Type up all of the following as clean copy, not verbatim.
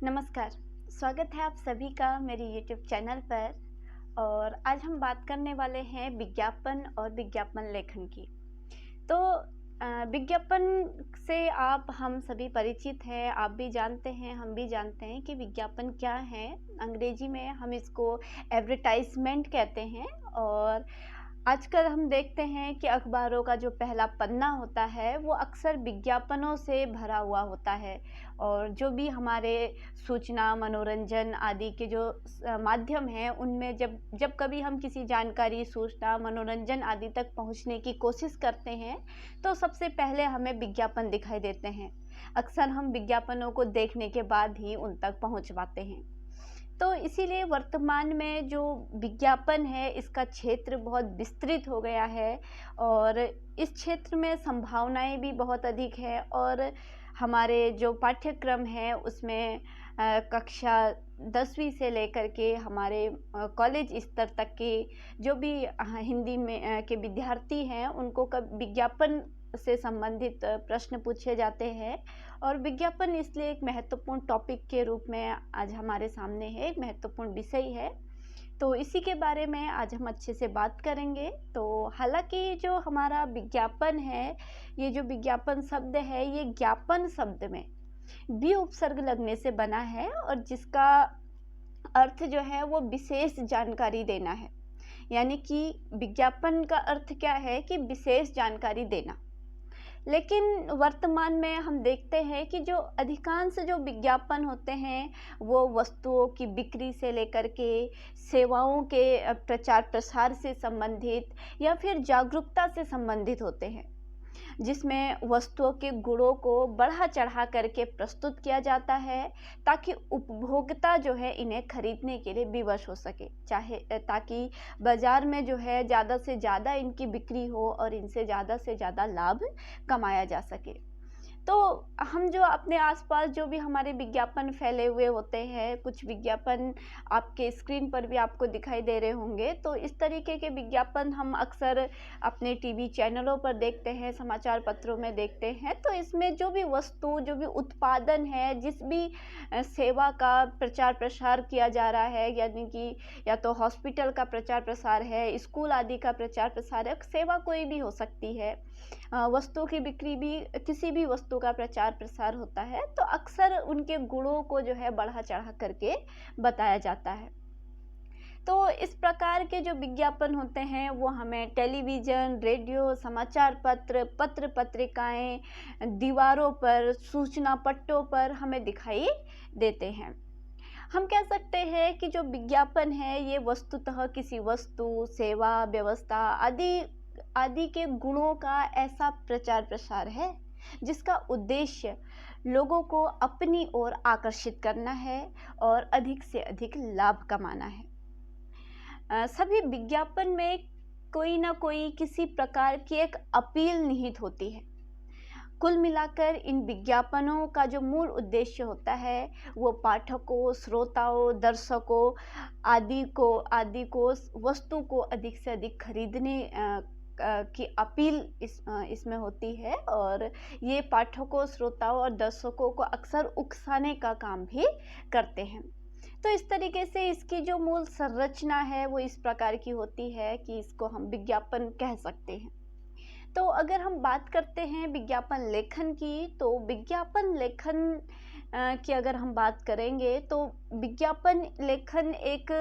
नमस्कार, स्वागत है आप सभी का मेरे यूट्यूब चैनल पर। और आज हम बात करने वाले हैं विज्ञापन और विज्ञापन लेखन की। तो विज्ञापन से आप हम सभी परिचित हैं, आप भी जानते हैं, हम भी जानते हैं कि विज्ञापन क्या है। अंग्रेजी में हम इसको एडवर्टाइजमेंट कहते हैं। और आजकल हम देखते हैं कि अखबारों का जो पहला पन्ना होता है वो अक्सर विज्ञापनों से भरा हुआ होता है। और जो भी हमारे सूचना, मनोरंजन आदि के जो माध्यम हैं, उनमें जब जब कभी हम किसी जानकारी, सूचना, मनोरंजन आदि तक पहुंचने की कोशिश करते हैं, तो सबसे पहले हमें विज्ञापन दिखाई देते हैं। अक्सर हम विज्ञापनों को देखने के बाद ही उन तक पहुंच पाते हैं। तो इसीलिए वर्तमान में जो विज्ञापन है, इसका क्षेत्र बहुत विस्तृत हो गया है। और इस क्षेत्र में संभावनाएं भी बहुत अधिक है। और हमारे जो पाठ्यक्रम है उसमें कक्षा 10वीं से लेकर के हमारे कॉलेज स्तर तक के जो भी हिंदी में के विद्यार्थी हैं, उनको कब विज्ञापन से संबंधित प्रश्न पूछे जाते हैं। और विज्ञापन इसलिए एक महत्वपूर्ण टॉपिक के रूप में आज हमारे सामने है, एक महत्वपूर्ण विषय है। तो इसी के बारे में आज हम अच्छे से बात करेंगे। तो हालांकि जो हमारा विज्ञापन है, ये जो विज्ञापन शब्द है, ये ज्ञापन शब्द में भी उपसर्ग लगने से बना है, और जिसका अर्थ जो है वो विशेष जानकारी देना है। यानी कि विज्ञापन का अर्थ क्या है कि विशेष जानकारी देना। लेकिन वर्तमान में हम देखते हैं कि जो अधिकांश जो विज्ञापन होते हैं वो वस्तुओं की बिक्री से लेकर के सेवाओं के प्रचार प्रसार से संबंधित या फिर जागरूकता से संबंधित होते हैं, जिसमें वस्तुओं के गुणों को बढ़ा चढ़ा करके प्रस्तुत किया जाता है ताकि उपभोक्ता जो है इन्हें खरीदने के लिए विवश हो सके, चाहे ताकि बाज़ार में जो है ज़्यादा से ज़्यादा इनकी बिक्री हो और इनसे ज़्यादा से ज़्यादा लाभ कमाया जा सके। तो हम जो अपने आसपास जो भी हमारे विज्ञापन फैले हुए होते हैं, कुछ विज्ञापन आपके स्क्रीन पर भी आपको दिखाई दे रहे होंगे, तो इस तरीके के विज्ञापन हम अक्सर अपने टीवी चैनलों पर देखते हैं, समाचार पत्रों में देखते हैं। तो इसमें जो भी वस्तु, जो भी उत्पादन है, जिस भी सेवा का प्रचार प्रसार किया जा रहा है, यानी कि या तो हॉस्पिटल का प्रचार प्रसार है, स्कूल आदि का प्रचार प्रसार है, सेवा कोई भी हो सकती है, वस्तुओं की बिक्री भी, किसी भी वस्तु का प्रचार प्रसार होता है, तो अक्सर उनके गुणों को जो है बढ़ा चढ़ा करके बताया जाता है। तो इस प्रकार के जो विज्ञापन होते हैं वो हमें टेलीविज़न, रेडियो, समाचार पत्र, पत्र पत्रिकाएं, दीवारों पर, सूचना पट्टों पर हमें दिखाई देते हैं। हम कह सकते हैं कि जो विज्ञापन है ये वस्तुतः किसी वस्तु, सेवा, व्यवस्था आदि आदि के गुणों का ऐसा प्रचार प्रसार है जिसका उद्देश्य लोगों को अपनी ओर आकर्षित करना है और अधिक से अधिक लाभ कमाना है। सभी विज्ञापन में कोई ना कोई किसी प्रकार की एक अपील निहित होती है। कुल मिलाकर इन विज्ञापनों का जो मूल उद्देश्य होता है वो पाठकों, श्रोताओं, दर्शकों आदि को वस्तु को अधिक से अधिक खरीदने की अपील इसमें होती है। और ये पाठकों, श्रोताओं और दर्शकों को अक्सर उकसाने का काम भी करते हैं। तो इस तरीके से इसकी जो मूल संरचना है वो इस प्रकार की होती है कि इसको हम विज्ञापन कह सकते हैं। तो अगर हम बात करते हैं विज्ञापन लेखन की, तो विज्ञापन लेखन की अगर हम बात करेंगे तो विज्ञापन लेखन एक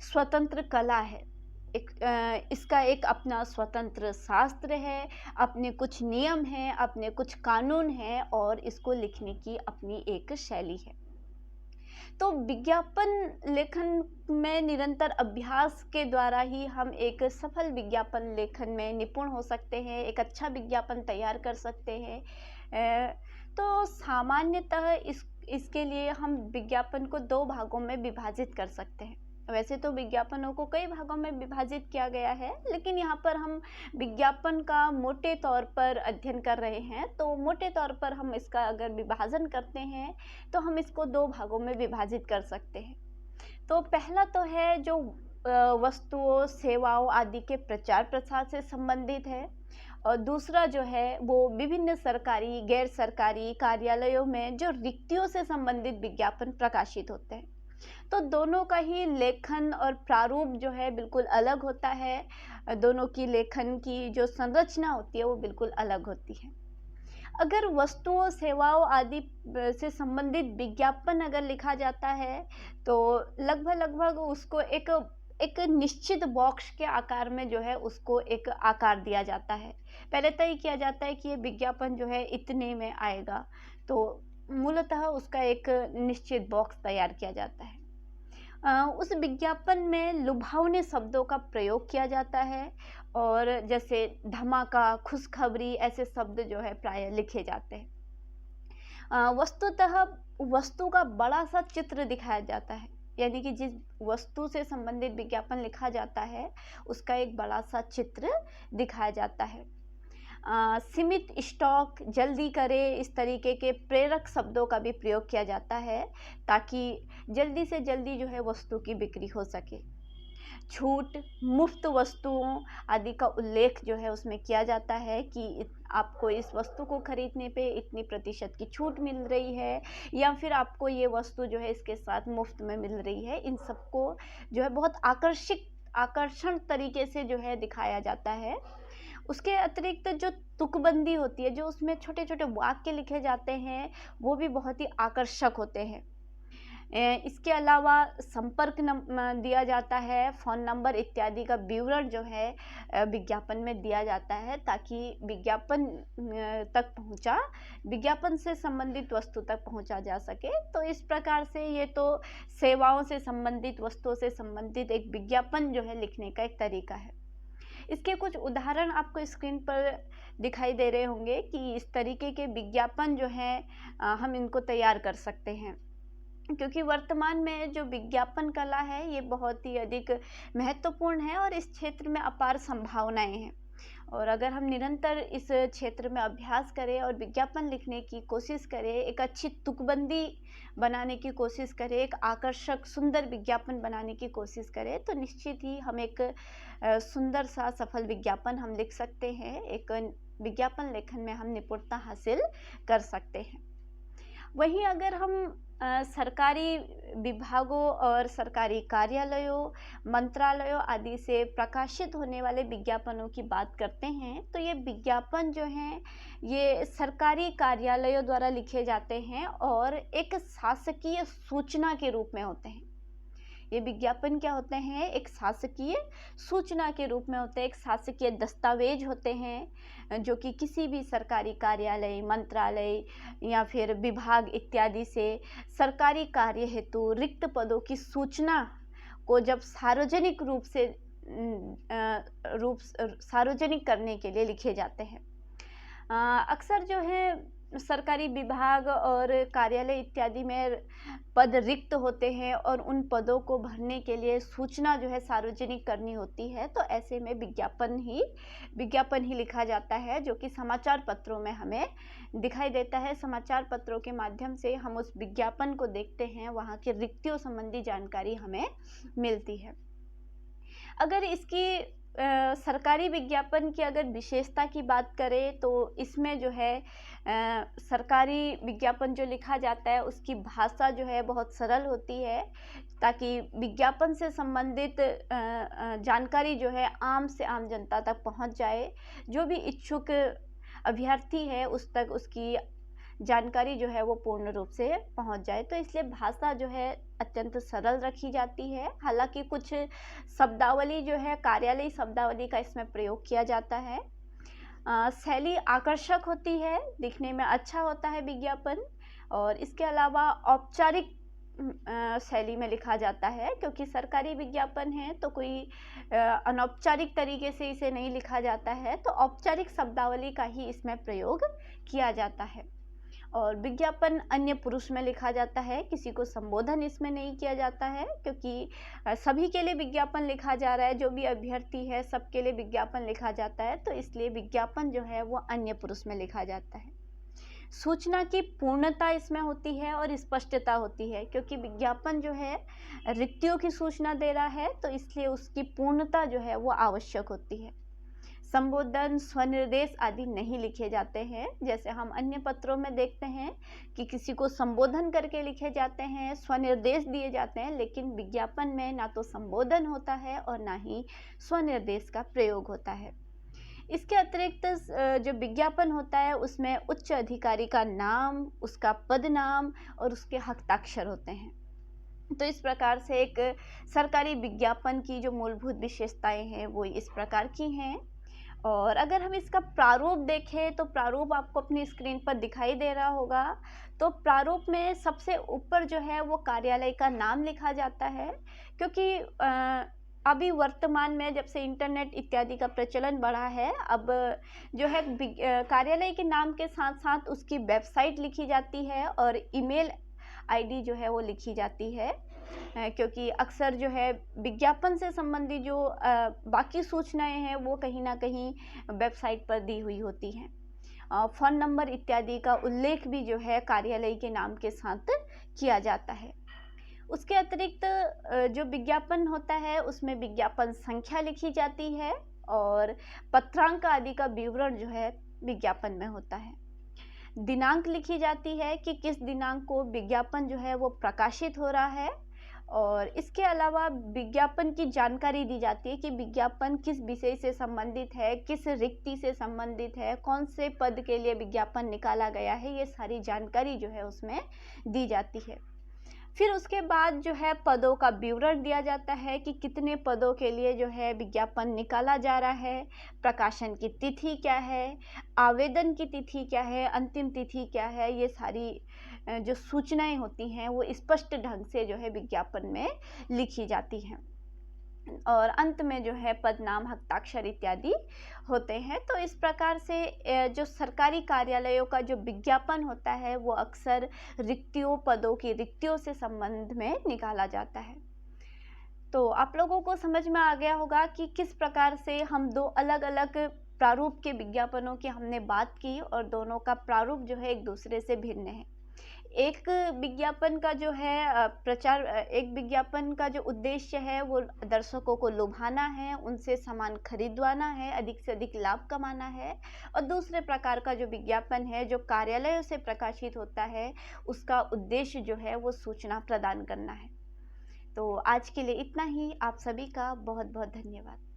स्वतंत्र कला है। इसका एक अपना स्वतंत्र शास्त्र है, अपने कुछ नियम हैं, अपने कुछ कानून हैं और इसको लिखने की अपनी एक शैली है। तो विज्ञापन लेखन में निरंतर अभ्यास के द्वारा ही हम एक सफल विज्ञापन लेखन में निपुण हो सकते हैं, एक अच्छा विज्ञापन तैयार कर सकते हैं। तो सामान्यतः इसके लिए हम विज्ञापन को 2 भागों में विभाजित कर सकते हैं। वैसे तो विज्ञापनों को कई भागों में विभाजित किया गया है, लेकिन यहाँ पर हम विज्ञापन का मोटे तौर पर अध्ययन कर रहे हैं। तो मोटे तौर पर हम इसका अगर विभाजन करते हैं तो हम इसको 2 भागों में विभाजित कर सकते हैं। तो पहला तो है जो वस्तुओं, सेवाओं आदि के प्रचार प्रसार से संबंधित है, और दूसरा जो है वो विभिन्न सरकारी गैर सरकारी कार्यालयों में जो रिक्तियों से संबंधित विज्ञापन प्रकाशित होते हैं। तो दोनों का ही लेखन और प्रारूप जो है बिल्कुल अलग होता है। दोनों की लेखन की जो संरचना होती है वो बिल्कुल अलग होती है। अगर वस्तुओं सेवाओं आदि से संबंधित विज्ञापन अगर लिखा जाता है तो लगभग लगभग उसको एक एक निश्चित बॉक्स के आकार में जो है उसको एक आकार दिया जाता है। पहले तय किया जाता है कि ये विज्ञापन जो है इतने में आएगा, तो मूलतः उसका एक निश्चित बॉक्स तैयार किया जाता है। उस विज्ञापन में लुभावने शब्दों का प्रयोग किया जाता है और जैसे धमाका, खुशखबरी ऐसे शब्द जो है प्राय लिखे जाते हैं। वस्तुतः वस्तु का बड़ा सा चित्र दिखाया जाता है, यानी कि जिस वस्तु से संबंधित विज्ञापन लिखा जाता है उसका एक बड़ा सा चित्र दिखाया जाता है। सीमित स्टॉक, जल्दी करें, इस तरीके के प्रेरक शब्दों का भी प्रयोग किया जाता है ताकि जल्दी से जल्दी जो है वस्तु की बिक्री हो सके। छूट, मुफ्त वस्तुओं आदि का उल्लेख जो है उसमें किया जाता है कि आपको इस वस्तु को खरीदने पे इतनी प्रतिशत की छूट मिल रही है या फिर आपको ये वस्तु जो है इसके साथ मुफ्त में मिल रही है। इन सबको जो है बहुत आकर्षण तरीके से जो है दिखाया जाता है। उसके अतिरिक्त जो तुकबंदी होती है, जो उसमें छोटे छोटे वाक्य लिखे जाते हैं, वो भी बहुत ही आकर्षक होते हैं। इसके अलावा संपर्क दिया जाता है, फ़ोन नंबर इत्यादि का विवरण जो है विज्ञापन में दिया जाता है ताकि विज्ञापन से संबंधित वस्तु तक पहुंचा जा सके। तो इस प्रकार से ये तो सेवाओं से संबंधित, वस्तुओं से संबंधित एक विज्ञापन जो है लिखने का एक तरीका है। इसके कुछ उदाहरण आपको स्क्रीन पर दिखाई दे रहे होंगे कि इस तरीके के विज्ञापन जो है हम इनको तैयार कर सकते हैं, क्योंकि वर्तमान में जो विज्ञापन कला है ये बहुत ही अधिक महत्वपूर्ण है और इस क्षेत्र में अपार संभावनाएं हैं। और अगर हम निरंतर इस क्षेत्र में अभ्यास करें और विज्ञापन लिखने की कोशिश करें, एक अच्छी तुकबंदी बनाने की कोशिश करें, एक आकर्षक सुंदर विज्ञापन बनाने की कोशिश करें, तो निश्चित ही हम एक सुंदर सा सफल विज्ञापन हम लिख सकते हैं। एक विज्ञापन लेखन में हम निपुणता हासिल कर सकते हैं। वहीं अगर हम सरकारी विभागों और सरकारी कार्यालयों, मंत्रालयों आदि से प्रकाशित होने वाले विज्ञापनों की बात करते हैं, तो ये विज्ञापन जो हैं ये सरकारी कार्यालयों द्वारा लिखे जाते हैं और एक शासकीय सूचना के रूप में होते हैं। ये विज्ञापन क्या होते हैं? एक शासकीय सूचना के रूप में होते हैं, एक शासकीय दस्तावेज होते हैं जो कि किसी भी सरकारी कार्यालय, मंत्रालय या फिर विभाग इत्यादि से सरकारी कार्य हेतु रिक्त पदों की सूचना को जब सार्वजनिक सार्वजनिक करने के लिए लिखे जाते हैं। अक्सर जो है सरकारी विभाग और कार्यालय इत्यादि में पद रिक्त होते हैं और उन पदों को भरने के लिए सूचना जो है सार्वजनिक करनी होती है, तो ऐसे में विज्ञापन ही लिखा जाता है जो कि समाचार पत्रों में हमें दिखाई देता है। समाचार पत्रों के माध्यम से हम उस विज्ञापन को देखते हैं, वहाँ की रिक्तियों संबंधी जानकारी हमें मिलती है। अगर इसकी सरकारी विज्ञापन की अगर विशेषता की बात करें तो इसमें जो है सरकारी विज्ञापन जो लिखा जाता है उसकी भाषा जो है बहुत सरल होती है ताकि विज्ञापन से संबंधित जानकारी जो है आम से आम जनता तक पहुंच जाए। जो भी इच्छुक अभ्यर्थी है उस तक उसकी जानकारी जो है वो पूर्ण रूप से पहुंच जाए, तो इसलिए भाषा जो है अत्यंत सरल रखी जाती है। हालांकि कुछ शब्दावली जो है कार्यालयी शब्दावली का इसमें प्रयोग किया जाता है। शैली आकर्षक होती है, दिखने में अच्छा होता है विज्ञापन, और इसके अलावा औपचारिक शैली में लिखा जाता है क्योंकि सरकारी विज्ञापन है तो कोई अनौपचारिक तरीके से इसे नहीं लिखा जाता है, तो औपचारिक शब्दावली का ही इसमें प्रयोग किया जाता है। और विज्ञापन अन्य पुरुष में लिखा जाता है, किसी को संबोधन इसमें नहीं किया जाता है क्योंकि सभी के लिए विज्ञापन लिखा जा रहा है, जो भी अभ्यर्थी है सबके लिए विज्ञापन लिखा जाता है, तो इसलिए विज्ञापन जो है वो अन्य पुरुष में लिखा जाता है। सूचना की पूर्णता इसमें होती है और स्पष्टता होती है क्योंकि विज्ञापन जो है रिक्तियों की सूचना दे रहा है, तो इसलिए उसकी पूर्णता जो है वो आवश्यक होती है। संबोधन, स्वनिर्देश आदि नहीं लिखे जाते हैं। जैसे हम अन्य पत्रों में देखते हैं कि किसी को संबोधन करके लिखे जाते हैं, स्वनिर्देश दिए जाते हैं, लेकिन विज्ञापन में ना तो संबोधन होता है और ना ही स्वनिर्देश का प्रयोग होता है। इसके अतिरिक्त जो विज्ञापन होता है उसमें उच्च अधिकारी का नाम, उसका पद नाम और उसके हस्ताक्षर होते हैं। तो इस प्रकार से एक सरकारी विज्ञापन की जो मूलभूत विशेषताएं हैं वो इस प्रकार की हैं। और अगर हम इसका प्रारूप देखें तो प्रारूप आपको अपनी स्क्रीन पर दिखाई दे रहा होगा। तो प्रारूप में सबसे ऊपर जो है वो कार्यालय का नाम लिखा जाता है, क्योंकि अभी वर्तमान में जब से इंटरनेट इत्यादि का प्रचलन बढ़ा है, अब जो है कार्यालय के नाम के साथ साथ उसकी वेबसाइट लिखी जाती है और ईमेल आईडी जो है वो लिखी जाती है, क्योंकि अक्सर जो है विज्ञापन से संबंधित जो बाकी सूचनाएं हैं वो कहीं ना कहीं वेबसाइट पर दी हुई होती हैं। फ़ोन नंबर इत्यादि का उल्लेख भी जो है कार्यालय के नाम के साथ किया जाता है। उसके अतिरिक्त जो विज्ञापन होता है उसमें विज्ञापन संख्या लिखी जाती है और पत्रांक आदि का विवरण जो है विज्ञापन में होता है। दिनांक लिखी जाती है कि किस दिनांक को विज्ञापन जो है वो प्रकाशित हो रहा है, और इसके अलावा विज्ञापन की जानकारी दी जाती है कि विज्ञापन किस विषय से संबंधित है, किस रिक्ति से संबंधित है, कौन से पद के लिए विज्ञापन निकाला गया है, ये सारी जानकारी जो है उसमें दी जाती है। फिर उसके बाद जो है पदों का विवरण दिया जाता है कि कितने पदों के लिए जो है विज्ञापन निकाला जा रहा है, प्रकाशन की तिथि क्या है, आवेदन की तिथि क्या है, अंतिम तिथि क्या है, ये सारी जो सूचनाएं होती हैं वो स्पष्ट ढंग से जो है विज्ञापन में लिखी जाती हैं। और अंत में जो है पद नाम, हस्ताक्षर इत्यादि होते हैं। तो इस प्रकार से जो सरकारी कार्यालयों का जो विज्ञापन होता है वो अक्सर रिक्तियों, पदों की रिक्तियों से संबंध में निकाला जाता है। तो आप लोगों को समझ में आ गया होगा कि किस प्रकार से हम दो अलग अलग प्रारूप के विज्ञापनों की हमने बात की और दोनों का प्रारूप जो है एक दूसरे से भिन्न है। एक विज्ञापन का जो है एक विज्ञापन का जो उद्देश्य है वो दर्शकों को लुभाना है, उनसे सामान खरीदवाना है, अधिक से अधिक लाभ कमाना है। और दूसरे प्रकार का जो विज्ञापन है जो कार्यालयों से प्रकाशित होता है, उसका उद्देश्य जो है वो सूचना प्रदान करना है। तो आज के लिए इतना ही। आप सभी का बहुत बहुत धन्यवाद।